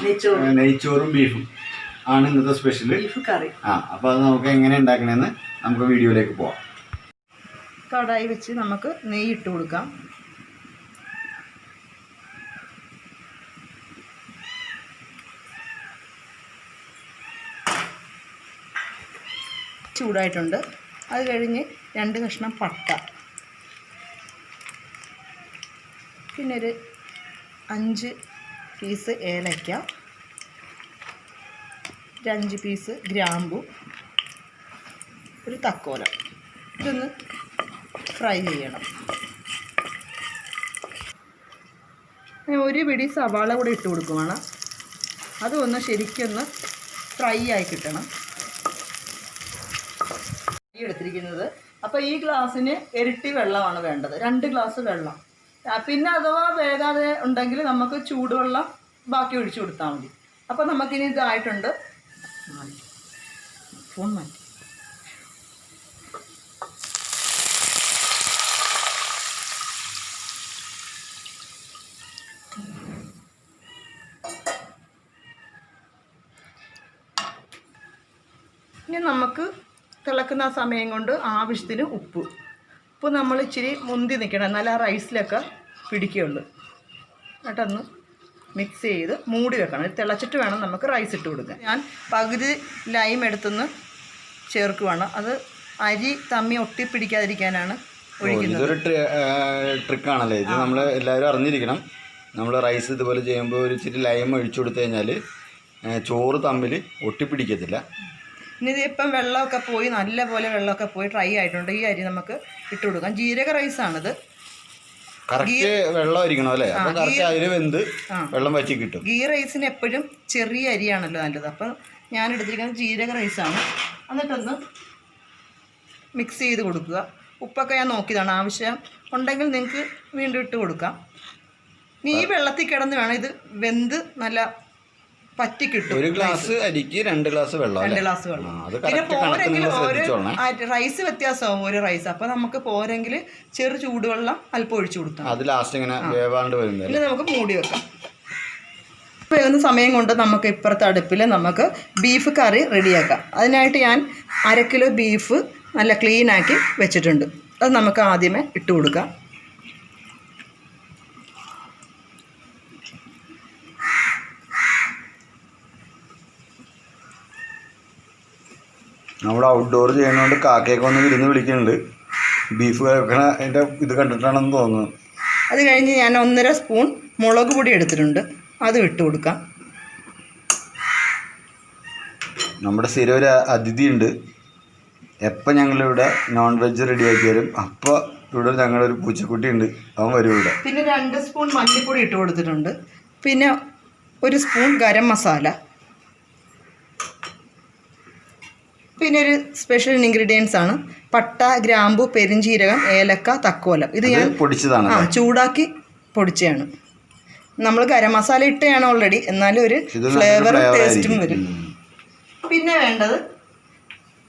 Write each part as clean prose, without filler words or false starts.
നെയ്ച്ചോറും ബീഫും ആണ് ഇന്നത്തെ സ്പെഷ്യൽ. ബീഫ് കറി. അപ്പോൾ അത് നമുക്ക് എങ്ങനെ ഉണ്ടാക്കണമെന്ന് നമുക്ക് വീഡിയോയിലേക്ക് പോവാം. കടായി വെച്ച് നമുക്ക് നെയ്യ് ഇട്ട് കൊടുക്കാം. ചൂടായിട്ടുണ്ട്. അത് കഴിഞ്ഞ് 2 കഷ്ണം പട്ട, പിന്നെ ഒരു 5 പീസ് ഏലക്ക, 5 പീസ് ഗ്രാമ്പു, ഒരു തക്കോലം. ഇതൊന്ന് ഫ്രൈ ചെയ്യണം. ഒരു പിടി സവാള കൂടി ഇട്ട് കൊടുക്കുവാണ്. അതൊന്ന് ശരിക്കൊന്ന് ഫ്രൈ ആയി കിട്ടണം. എടുത്തിരിക്കുന്നത് അപ്പോൾ ഈ ഗ്ലാസ്സിന് ഇരട്ടി വെള്ളമാണ് വേണ്ടത്. 2 ഗ്ലാസ് വെള്ളം. പിന്നെ അഥവാ വേകാതെ ഉണ്ടെങ്കിൽ നമുക്ക് ചൂടുവെള്ളം ബാക്കി ഒഴിച്ചു കൊടുത്താൽ മതി. അപ്പോൾ നമുക്കിനി ഇതായിട്ടുണ്ട്. ഫോൺ മാറ്റി. ഇനി നമുക്ക് തിളക്കുന്ന ആ സമയം കൊണ്ട് ആവശ്യത്തിന് ഉപ്പ് നമ്മൾ ഇച്ചിരി മുന്തി നിൽക്കണം, എന്നാലും ആ റൈസിലൊക്കെ പിടിക്കുകയുള്ളൂ. എന്നിട്ടൊന്ന് മിക്സ് ചെയ്ത് മൂടി വെക്കണം. ഇത് തിളച്ചിട്ട് വേണം നമുക്ക് റൈസ് ഇട്ട് കൊടുക്കാൻ. ഞാൻ പകുതി ലൈം എടുത്തുനിന്ന് ചേർക്കുവാണ്. അത് അരി തമ്മി ഒട്ടിപ്പിടിക്കാതിരിക്കാനാണ് ഒഴിക്കുന്നത്. ഇതൊരു ട്രിക്കാണല്ലേ ഇത്. നമ്മൾ എല്ലാവരും അറിഞ്ഞിരിക്കണം. നമ്മൾ റൈസ് ഇതുപോലെ ചെയ്യുമ്പോൾ ഒരു ഇച്ചിരി ലൈം ഒഴിച്ചു കൊടുത്തു കഴിഞ്ഞാൽ ചോറ് തമ്മിൽ ഒട്ടിപ്പിടിക്കത്തില്ല. ഇനി ഇതിപ്പം വെള്ളമൊക്കെ പോയി, നല്ലപോലെ വെള്ളമൊക്കെ പോയി ഡ്രൈ ആയിട്ടുണ്ട്. ഈ അരി നമുക്ക് ഇട്ട് കൊടുക്കാം. ജീരക റൈസാണിത്. കറക്റ്റ് വെള്ളമായിരിക്കണം അല്ലേ? അപ്പം കറക്റ്റ് അതിൽ വെന്ത് വെള്ളം വറ്റി കിട്ടും. ഗീ റൈസിന് എപ്പോഴും ചെറിയ അരിയാണല്ലോ നല്ലത്. അപ്പം ഞാൻ എടുത്തിരിക്കുന്നത് ജീരക റൈസാണ്. എന്നിട്ടൊന്ന് മിക്സ് ചെയ്ത് കൊടുക്കുക. ഉപ്പൊക്കെ ഞാൻ നോക്കിയതാണ്. ആവശ്യം ഉണ്ടെങ്കിൽ നിങ്ങൾക്ക് വീണ്ടും ഇട്ട് കൊടുക്കാം. ഇനി ഈ വെള്ളത്തിൽ കിടന്ന് വേണം ഇത് വെന്ത് നല്ല പറ്റി കിട്ടും. 1 ഗ്ലാസ് അരിക്ക് 2 ഗ്ലാസ് വെള്ളം. 2 ഗ്ലാസ് വെള്ളം. പിന്നെ പോരെങ്കിൽ റൈസ് വ്യത്യാസമാവും ഒരു റൈസ്. അപ്പോൾ നമുക്ക് പോരെങ്കിൽ ചെറു ചൂടുവെള്ളം അല്പം ഒഴിച്ചു കൊടുക്കാം. അത് ലാസ്റ്റ് ഇങ്ങനെ വേവാണ്ട് വരുന്നത്. പിന്നെ നമുക്ക് മൂടി വെക്കാം. വേകുന്ന സമയം കൊണ്ട് നമുക്ക് ഇപ്പുറത്തെ അടുപ്പിൽ നമുക്ക് ബീഫ് കറി റെഡിയാക്കാം. അതിനായിട്ട് ഞാൻ 1/2 കിലോ ബീഫ് നല്ല ക്ലീനാക്കി വെച്ചിട്ടുണ്ട്. അത് നമുക്ക് ആദ്യമേ ഇട്ട് കൊടുക്കാം. നമ്മുടെ ഔട്ട്ഡോർ ചെയ്യുന്നതുകൊണ്ട് കാക്കയൊക്കെ ഒന്ന് ഇരുന്ന് വിളിക്കുന്നുണ്ട്. ബീഫ് വെക്കണ അതിൻ്റെ ഇത് കണ്ടിട്ടാണെന്ന് തോന്നുന്നു. അത് കഴിഞ്ഞ് ഞാൻ 1.5 സ്പൂൺ മുളക് പൊടി എടുത്തിട്ടുണ്ട്. അത് ഇട്ട് കൊടുക്കാം. നമ്മുടെ സ്ഥിരം ഒരു അതിഥി ഉണ്ട്. എപ്പോൾ ഞങ്ങളിവിടെ നോൺ വെജ് റെഡിയാക്കി വരും അപ്പോൾ ഇവിടെ ഞങ്ങളൊരു പൂച്ചക്കുട്ടി ഉണ്ട്, അവൻ വരും ഇവിടെ. പിന്നെ 2 സ്പൂൺ മല്ലിപ്പൊടി ഇട്ട് കൊടുത്തിട്ടുണ്ട്. പിന്നെ 1 സ്പൂൺ ഗരം മസാല. പിന്നെ ഒരു സ്പെഷ്യൽ ഇൻഗ്രീഡിയൻസ് ആണ് പട്ട, ഗ്രാമ്പു, പെരിഞ്ചീരകം, ഏലക്ക, തക്കോലം. ഇത് ഞാൻ പൊടിച്ചതാണ്, ചൂടാക്കി പൊടിച്ചതാണ്. നമ്മൾ ഗരം മസാല ഇട്ടതാണ് ഓൾറെഡി, എന്നാലും ഒരു ഫ്ലേവറും ടേസ്റ്റും വരും. പിന്നെ വേണ്ടത്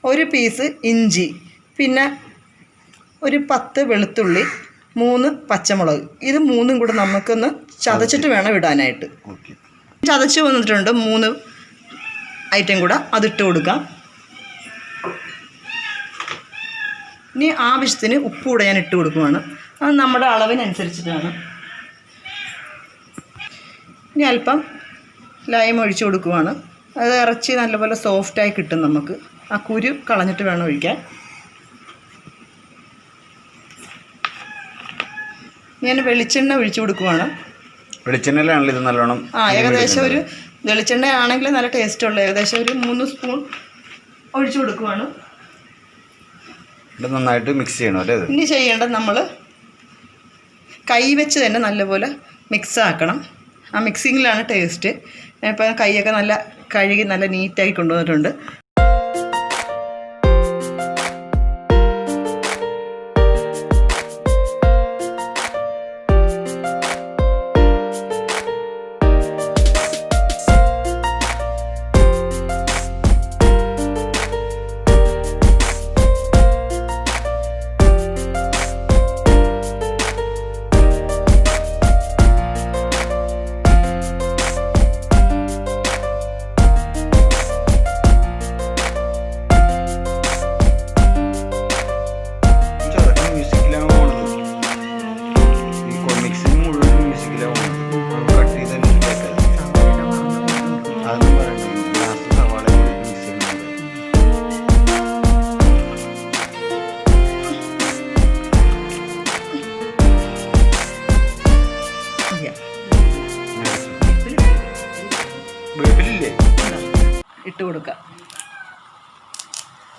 1 പീസ് ഇഞ്ചി, പിന്നെ ഒരു 10 വെളുത്തുള്ളി, 3 പച്ചമുളക്. ഇത് 3ഉം കൂടെ നമുക്കൊന്ന് ചതച്ചിട്ട് വേണം ഇടാനായിട്ട്. ചതച്ച് വന്നിട്ടുണ്ട് 3 ഐറ്റം കൂടെ, അതിട്ട് കൊടുക്കാം. ഇനി ആവശ്യത്തിന് ഉപ്പ് കൂടെ ഞാൻ ഇട്ട് കൊടുക്കുവാണ്. അത് നമ്മുടെ അളവിനനുസരിച്ചിട്ടാണ്. ഇനി അല്പം ലൈം ഒഴിച്ച് കൊടുക്കുവാണ്. അത് ഇറച്ചി നല്ലപോലെ സോഫ്റ്റായി കിട്ടും. നമുക്ക് ആ കുരു കളഞ്ഞിട്ട് വേണം ഒഴിക്കാൻ. ഞാൻ വെളിച്ചെണ്ണ ഒഴിച്ച് കൊടുക്കുവാണ്. വെളിച്ചെണ്ണയിലാണല്ലോ ഇത് നല്ലോണം. ഏകദേശം ഒരു വെളിച്ചെണ്ണ ആണെങ്കിൽ നല്ല ടേസ്റ്റുള്ള ഏകദേശം ഒരു 3 സ്പൂൺ ഒഴിച്ച് കൊടുക്കുവാണ്. നന്നായിട്ട് മിക്സ് ചെയ്യണം അല്ലേ? ഇനി ചെയ്യേണ്ടത് നമ്മൾ കൈ വെച്ച് തന്നെ നല്ലപോലെ മിക്സ് ആക്കണം. ആ മിക്സിങ്ങിലാണ് ടേസ്റ്റ്. ഇപ്പം കൈയൊക്കെ നല്ല കഴുകി നല്ല നീറ്റായി കൊണ്ടുവന്നിട്ടുണ്ട്.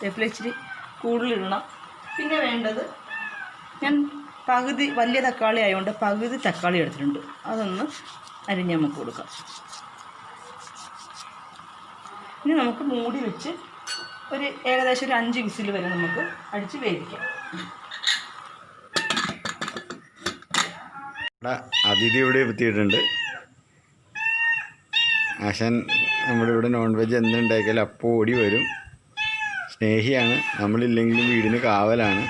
വേപ്പില ഇച്ചിരി കൂടുതലിടണം. പിന്നെ വേണ്ടത് ഞാൻ പകുതി വലിയ തക്കാളി ആയതുകൊണ്ട് പകുതി തക്കാളി എടുത്തിട്ടുണ്ട്. അതൊന്ന് അരിഞ്ഞ് നമുക്ക് കൊടുക്കാം. ഇനി നമുക്ക് മൂടി വെച്ച് ഒരു ഏകദേശം ഒരു 5 വിസിൽ വരെ നമുക്ക് അടിച്ച് വേവിക്കാം. അതിഥി ഇവിടെ എത്തിയിട്ടുണ്ട്. ആശാൻ നമ്മുടെ ഇവിടെ നോൺ വെജ് എന്തുണ്ടാക്കിയാലും അപ്പോൾ ഓടി വരും. സ്നേഹിയാണ്, നമ്മളില്ലെങ്കിലും വീടിന് കാവലാണ്.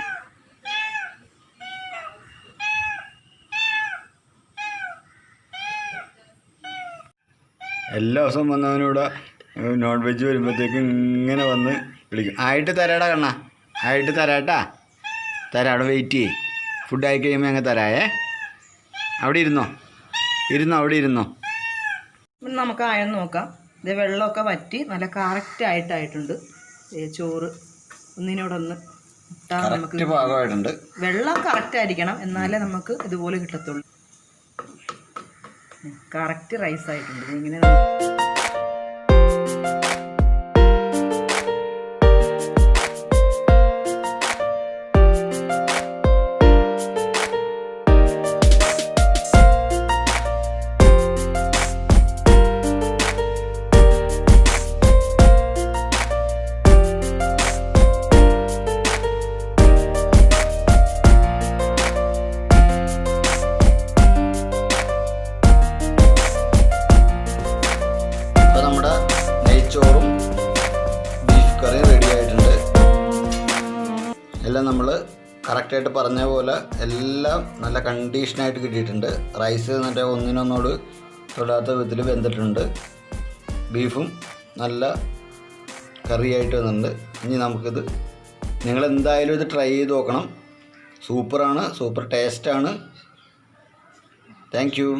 എല്ലാ ദിവസവും വന്നവനിവിടെ നോൺ വെജ് വരുമ്പോഴത്തേക്കും ഇങ്ങനെ വന്ന് വിളിക്കും. ആയിട്ട് തരാടാ കണ്ണ, ആയിട്ട് തരാട്ടാ, തരാം. അവിടെ വെയിറ്റ് ചെയ്യേ, ഫുഡ് ആയി കഴിയുമ്പോൾ ഞങ്ങൾ തരായേ. അവിടെ ഇരുന്നോ, അവിടെ ഇരുന്നോ. നമുക്ക് ആയെന്ന് നോക്കാം. ഇത് വെള്ളമൊക്കെ വറ്റി നല്ല കറക്റ്റായിട്ടായിട്ടുണ്ട്. ചോറ് ഒന്നിനോടൊന്ന് ഇട്ടാൽ നമുക്ക് പാകമായിട്ടുണ്ട്. വെള്ളം കറക്റ്റായിരിക്കണം, എന്നാലേ നമുക്ക് ഇതുപോലെ കിട്ടത്തുള്ളൂ. കറക്റ്റ് റൈസ് ആയിട്ടുണ്ട്. ഇങ്ങനെ ചോറും ബീഫ് കറിയും റെഡി ആയിട്ടുണ്ട്. എല്ലാം നമ്മൾ കറക്റ്റായിട്ട് പറഞ്ഞ പോലെ എല്ലാം നല്ല കണ്ടീഷനായിട്ട് കിട്ടിയിട്ടുണ്ട്. റൈസ് മറ്റേ ഒന്നിനൊന്നോട് തൊടാത്ത വിധത്തിൽ വെന്തിട്ടുണ്ട്. ബീഫും നല്ല കറിയായിട്ട് വന്നിട്ടുണ്ട്. ഇനി നമുക്കിത് നിങ്ങളെന്തായാലും ഇത് ട്രൈ ചെയ്ത് നോക്കണം. സൂപ്പറാണ്, സൂപ്പർ ടേസ്റ്റാണ്. Thank you.